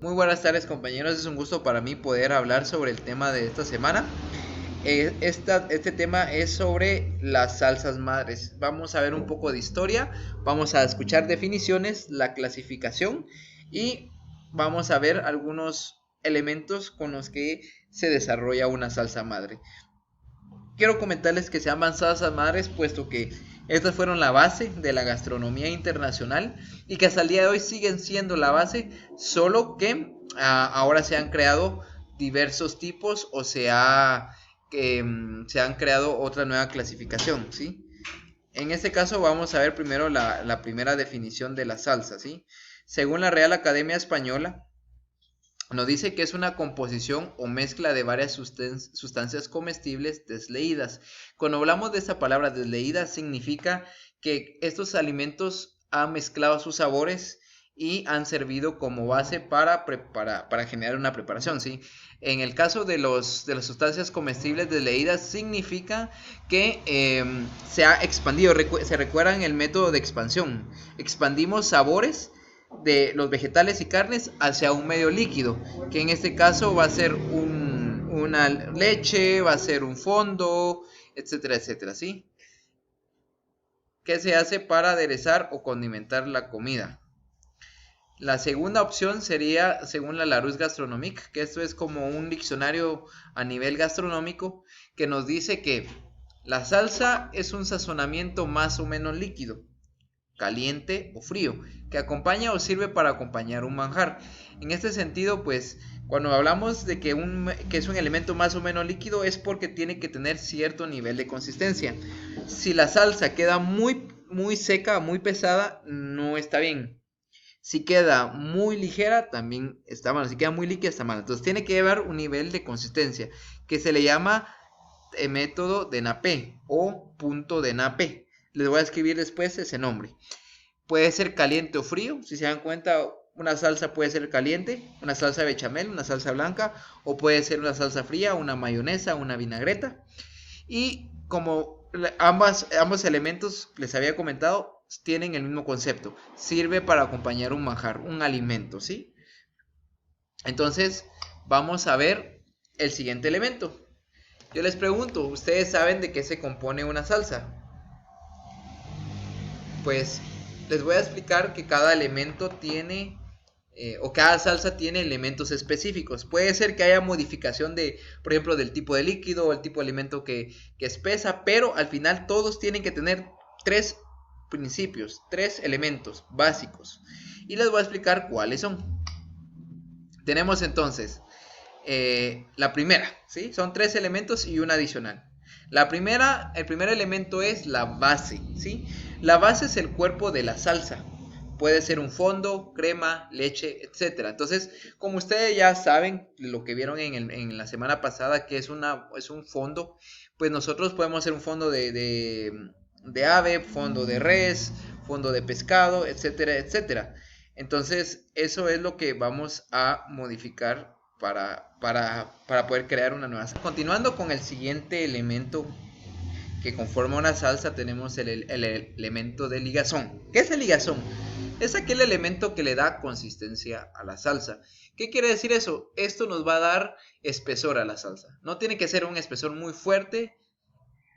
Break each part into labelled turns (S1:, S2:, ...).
S1: Muy buenas tardes compañeros, es un gusto para mí poder hablar sobre el tema de esta semana. Este tema es sobre las salsas madres. Vamos a ver un poco de historia, vamos a escuchar definiciones, la clasificación y vamos a ver algunos elementos con los que se desarrolla una salsa madre. Quiero comentarles que se llaman salsas madres puesto que estas fueron la base de la gastronomía internacional y que hasta el día de hoy siguen siendo la base, solo que ahora se han creado diversos tipos o se han creado otra nueva clasificación, ¿sí? En este caso vamos a ver primero la primera definición de la salsa, ¿sí? Según la Real Academia Española, nos dice que es una composición o mezcla de varias sustancias comestibles desleídas. Cuando hablamos de esta palabra desleída, significa que estos alimentos han mezclado sus sabores y han servido como base para generar una preparación, ¿sí? En el caso de las sustancias comestibles desleídas, significa que se ha expandido. Se recuerdan el método de expansión. Expandimos sabores de los vegetales y carnes hacia un medio líquido, que en este caso va a ser una leche, va a ser un fondo, etcétera, etcétera, ¿sí? ¿Qué se hace para aderezar o condimentar la comida? La segunda opción sería, según la Larousse Gastronomique, que esto es como un diccionario a nivel gastronómico, que nos dice que la salsa es un sazonamiento más o menos líquido, caliente o frío, que acompaña o sirve para acompañar un manjar. En este sentido, pues, cuando hablamos de que es un elemento más o menos líquido, es porque tiene que tener cierto nivel de consistencia. Si la salsa queda muy seca, muy pesada, no está bien. Si queda muy ligera, también está mal. Si queda muy líquida, está mal. Entonces tiene que llevar un nivel de consistencia, que se le llama método de Nape o punto de Nape. Les voy a escribir después ese nombre. Puede ser caliente o frío. Si se dan cuenta, una salsa puede ser caliente, una salsa bechamel, una salsa blanca, o puede ser una salsa fría, una mayonesa, una vinagreta. Y como ambos elementos les había comentado, tienen el mismo concepto. Sirve para acompañar un manjar, un alimento, ¿sí? Entonces, vamos a ver el siguiente elemento. Yo les pregunto, ¿ustedes saben de qué se compone una salsa? Pues les voy a explicar que cada elemento tiene o cada salsa tiene elementos específicos. Puede ser que haya modificación de, por ejemplo, del tipo de líquido o el tipo de alimento que espesa, pero al final todos tienen que tener tres principios, tres elementos básicos. Y les voy a explicar cuáles son. Tenemos entonces la primera, ¿sí? Son tres elementos y una adicional. El primer elemento es la base, ¿sí? La base es el cuerpo de la salsa. Puede ser un fondo, crema, leche, etcétera. Entonces, como ustedes ya saben, lo que vieron en la semana pasada, que es un fondo, pues nosotros podemos hacer un fondo de ave, fondo de res, fondo de pescado, etcétera, etcétera. Entonces, eso es lo que vamos a modificar para poder crear una nueva salsa. Continuando con el siguiente elemento que conforma una salsa, tenemos el elemento de ligazón. ¿Qué es el ligazón? Es aquel elemento que le da consistencia a la salsa. ¿Qué quiere decir eso? Esto nos va a dar espesor a la salsa. No tiene que ser un espesor muy fuerte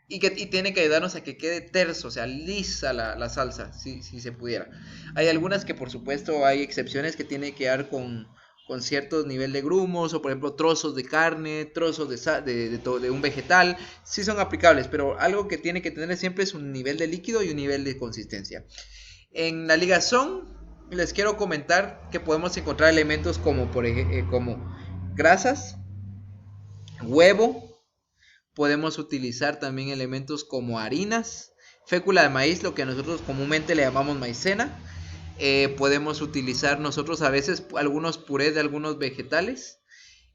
S1: y tiene que ayudarnos a que quede terso, o sea, lisa la salsa, si se pudiera. Hay algunas que por supuesto hay excepciones que tiene que dar con cierto nivel de grumos o por ejemplo trozos de carne, trozos de un vegetal, sí son aplicables, pero algo que tiene que tener siempre es un nivel de líquido y un nivel de consistencia. En la ligazón les quiero comentar que podemos encontrar elementos como, como grasas, huevo. Podemos utilizar también elementos como harinas, fécula de maíz, lo que nosotros comúnmente le llamamos maicena. Podemos utilizar nosotros a veces algunos purés de algunos vegetales.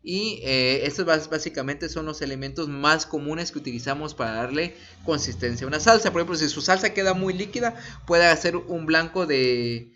S1: Y estos básicamente son los elementos más comunes que utilizamos para darle consistencia a una salsa. Por ejemplo, si su salsa queda muy líquida, puede hacer un blanco de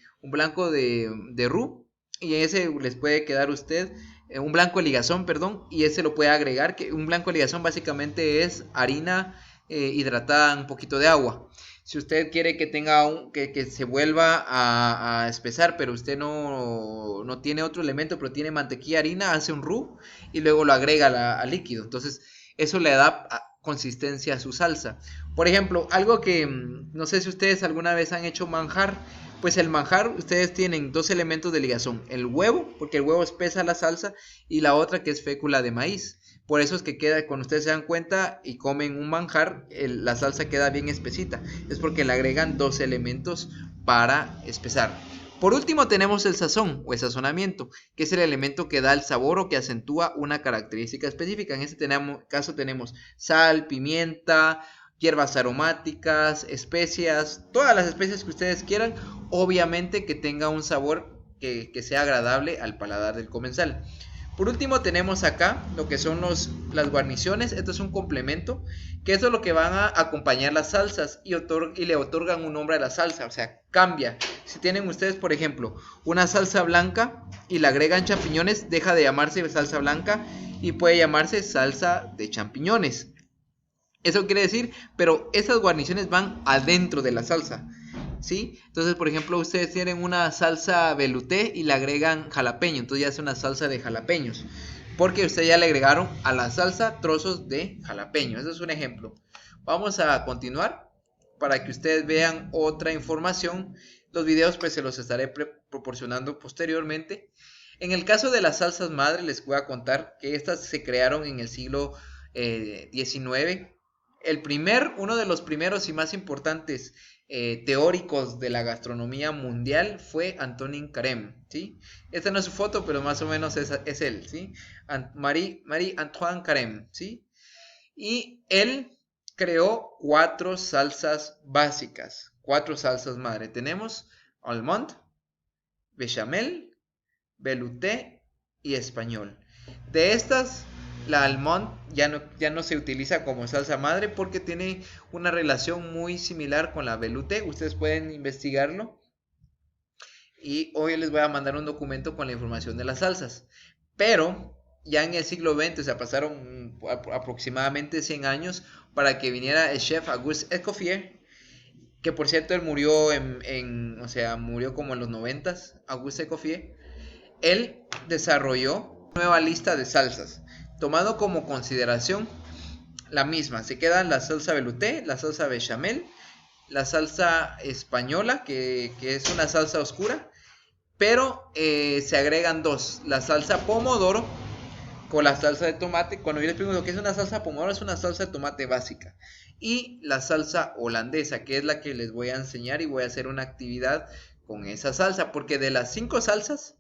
S1: roux. Y ese les puede quedar usted un blanco de ligazón, perdón, y ese lo puede agregar, que un blanco de ligazón básicamente es harina hidratada en un poquito de agua. Si usted quiere que tenga que se vuelva a espesar, pero usted no tiene otro elemento, pero tiene mantequilla, harina, hace un roux y luego lo agrega al líquido. Entonces, eso le da consistencia a su salsa. Por ejemplo, algo que no sé si ustedes alguna vez han hecho manjar. Pues el manjar, ustedes tienen dos elementos de ligazón. El huevo, porque el huevo espesa la salsa, y la otra que es fécula de maíz. Por eso es que queda, cuando ustedes se dan cuenta y comen un manjar, la salsa queda bien espesita. Es porque le agregan dos elementos para espesar. Por último tenemos el sazón o el sazonamiento, que es el elemento que da el sabor o que acentúa una característica específica. En este caso tenemos sal, pimienta, hierbas aromáticas, especias, todas las especias que ustedes quieran, obviamente que tenga un sabor que sea agradable al paladar del comensal. Por último tenemos acá lo que son las guarniciones. Esto es un complemento, que eso es lo que van a acompañar las salsas y le otorgan un nombre a la salsa, o sea, cambia. Si tienen ustedes, por ejemplo, una salsa blanca y le agregan champiñones, deja de llamarse salsa blanca y puede llamarse salsa de champiñones. Eso quiere decir, pero esas guarniciones van adentro de la salsa, ¿sí? Entonces, por ejemplo, ustedes tienen una salsa velouté y le agregan jalapeño, entonces ya es una salsa de jalapeños, porque ustedes ya le agregaron a la salsa trozos de jalapeño. Ese es un ejemplo. Vamos a continuar para que ustedes vean otra información. Los videos pues se los estaré proporcionando posteriormente. En el caso de las salsas madre, les voy a contar que estas se crearon en el siglo XIX. Uno de los primeros y más importantes teóricos de la gastronomía mundial fue Antonin Carême, ¿sí? Esta no es su foto, pero más o menos es él, ¿sí? Marie-Antoine Carême, ¿sí? Y él creó 4 salsas básicas, 4 salsas madre. Tenemos almond, bechamel, velouté y español. De estas, la almond ya no se utiliza como salsa madre porque tiene una relación muy similar con la velouté. Ustedes pueden investigarlo. Y hoy les voy a mandar un documento con la información de las salsas. Pero ya en el siglo XX, o sea, pasaron aproximadamente 100 años para que viniera el chef Auguste Escoffier, que por cierto él murió o sea, murió como en los 90s, Auguste Escoffier. Él desarrolló una nueva lista de salsas, tomando como consideración la misma. Se quedan la salsa velouté, la salsa bechamel, la salsa española, que es una salsa oscura, pero se agregan dos, la salsa pomodoro con la salsa de tomate. Cuando yo les pregunto qué es una salsa pomodoro, es una salsa de tomate básica. Y la salsa holandesa, que es la que les voy a enseñar y voy a hacer una actividad con esa salsa, porque de las 5 salsas,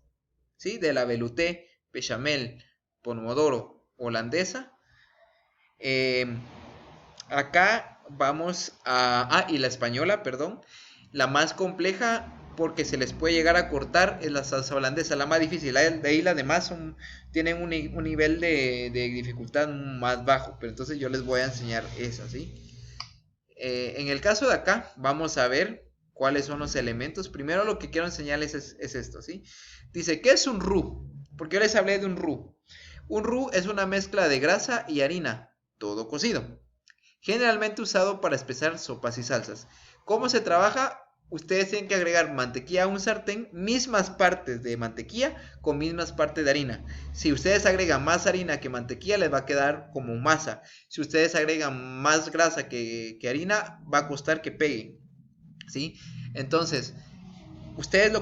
S1: ¿sí? De la velouté, bechamel, pomodoro, holandesa. Acá vamos y la española, perdón. La más compleja, porque se les puede llegar a cortar, es la salsa holandesa, la más difícil. De ahí las demás tienen un nivel de dificultad más bajo, pero entonces yo les voy a enseñar esa, ¿sí? En el caso de acá, vamos a ver cuáles son los elementos. Primero lo que quiero enseñarles es esto, ¿sí? Dice, ¿qué es un roux? Porque yo les hablé de un roux. Un roux es una mezcla de grasa y harina, todo cocido, generalmente usado para espesar sopas y salsas. ¿Cómo se trabaja? Ustedes tienen que agregar mantequilla a un sartén, mismas partes de mantequilla con mismas partes de harina. Si ustedes agregan más harina que mantequilla, les va a quedar como masa. Si ustedes agregan más grasa que harina, va a costar que pegue, ¿sí? Entonces, ustedes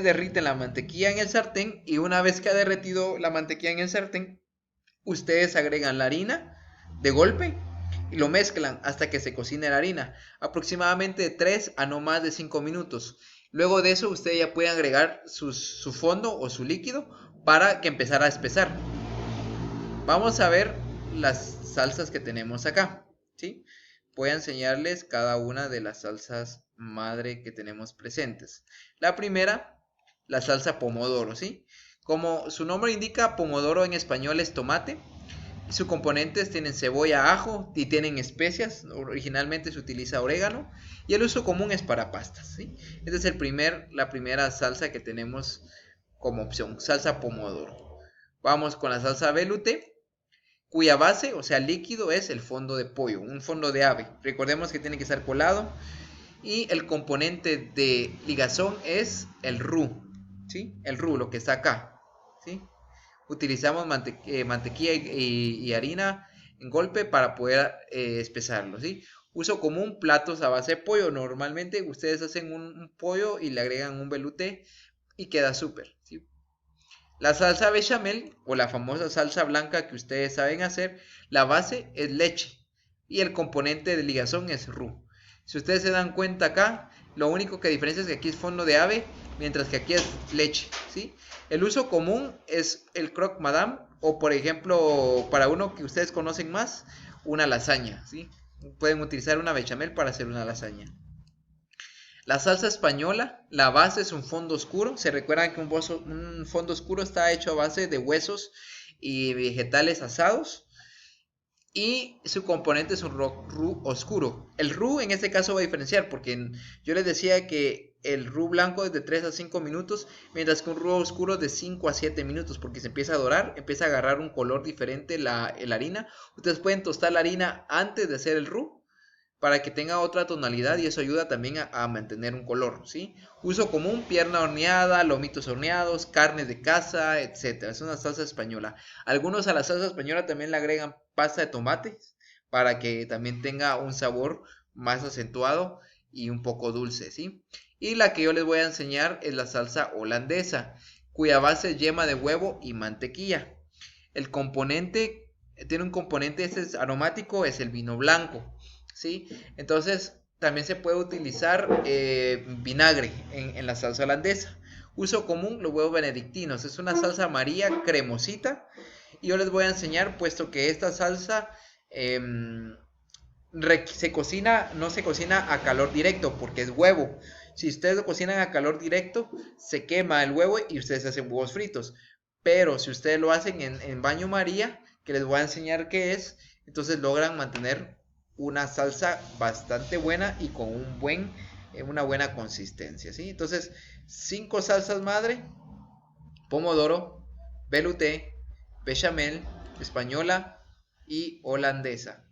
S1: derriten la mantequilla en el sartén y una vez que ha derretido la mantequilla en el sartén, ustedes agregan la harina de golpe y lo mezclan hasta que se cocine la harina, aproximadamente de 3 a no más de 5 minutos. Luego de eso ustedes ya pueden agregar su fondo o su líquido para que empezar a espesar. Vamos a ver las salsas que tenemos acá, ¿sí? Voy a enseñarles cada una de las salsas madre que tenemos presentes. La primera, la salsa pomodoro, ¿sí? Como su nombre indica, pomodoro en español es tomate. Sus componentes tienen cebolla, ajo y tienen especias. Originalmente se utiliza orégano y el uso común es para pastas, ¿sí? Esta es la primera salsa que tenemos como opción, salsa pomodoro. Vamos con la salsa velouté, cuya base, o sea líquido, es el fondo de pollo, un fondo de ave. Recordemos que tiene que estar colado Y el componente de ligazón es el roux, ¿sí? El roux, lo que está acá, ¿sí? Utilizamos mantequilla y harina en golpe para poder espesarlo, ¿sí? Uso común, platos a base de pollo. Normalmente ustedes hacen un pollo y le agregan un velouté y queda súper, ¿sí? La salsa bechamel o la famosa salsa blanca que ustedes saben hacer, la base es leche y el componente de ligazón es roux. Si ustedes se dan cuenta acá, lo único que diferencia es que aquí es fondo de ave, mientras que aquí es leche, ¿sí? El uso común es el croque madame o por ejemplo, para uno que ustedes conocen más, una lasaña, ¿sí? Pueden utilizar una bechamel para hacer una lasaña. La salsa española, la base es un fondo oscuro. Se recuerdan que un fondo oscuro está hecho a base de huesos y vegetales asados. Y su componente es un roux oscuro. El roux en este caso va a diferenciar porque yo les decía que el roux blanco es de 3 a 5 minutos, mientras que un roux oscuro de 5 a 7 minutos, porque se empieza a dorar, empieza a agarrar un color diferente la harina. Ustedes pueden tostar la harina antes de hacer el roux para que tenga otra tonalidad y eso ayuda también a mantener un color, ¿sí? Uso común, pierna horneada, lomitos horneados, carnes de caza, etcétera. Es una salsa española. Algunos a la salsa española también le agregan pasta de tomate para que también tenga un sabor más acentuado y un poco dulce, ¿sí? Y la que yo les voy a enseñar es la salsa holandesa, cuya base es yema de huevo y mantequilla. El componente, tiene un componente ese es aromático, es el vino blanco, ¿sí? Entonces también se puede utilizar vinagre en la salsa holandesa. Uso común, los huevos benedictinos. Es una salsa amarilla cremosita. Y yo les voy a enseñar, puesto que esta salsa eh, se cocina, no se cocina a calor directo, porque es huevo. Si ustedes lo cocinan a calor directo, se quema el huevo y ustedes hacen huevos fritos. Pero si ustedes lo hacen en baño María, que les voy a enseñar qué es, entonces logran mantener una salsa bastante buena y con una buena consistencia, ¿sí? Entonces, 5 salsas madre: pomodoro, velouté, bechamel, española y holandesa.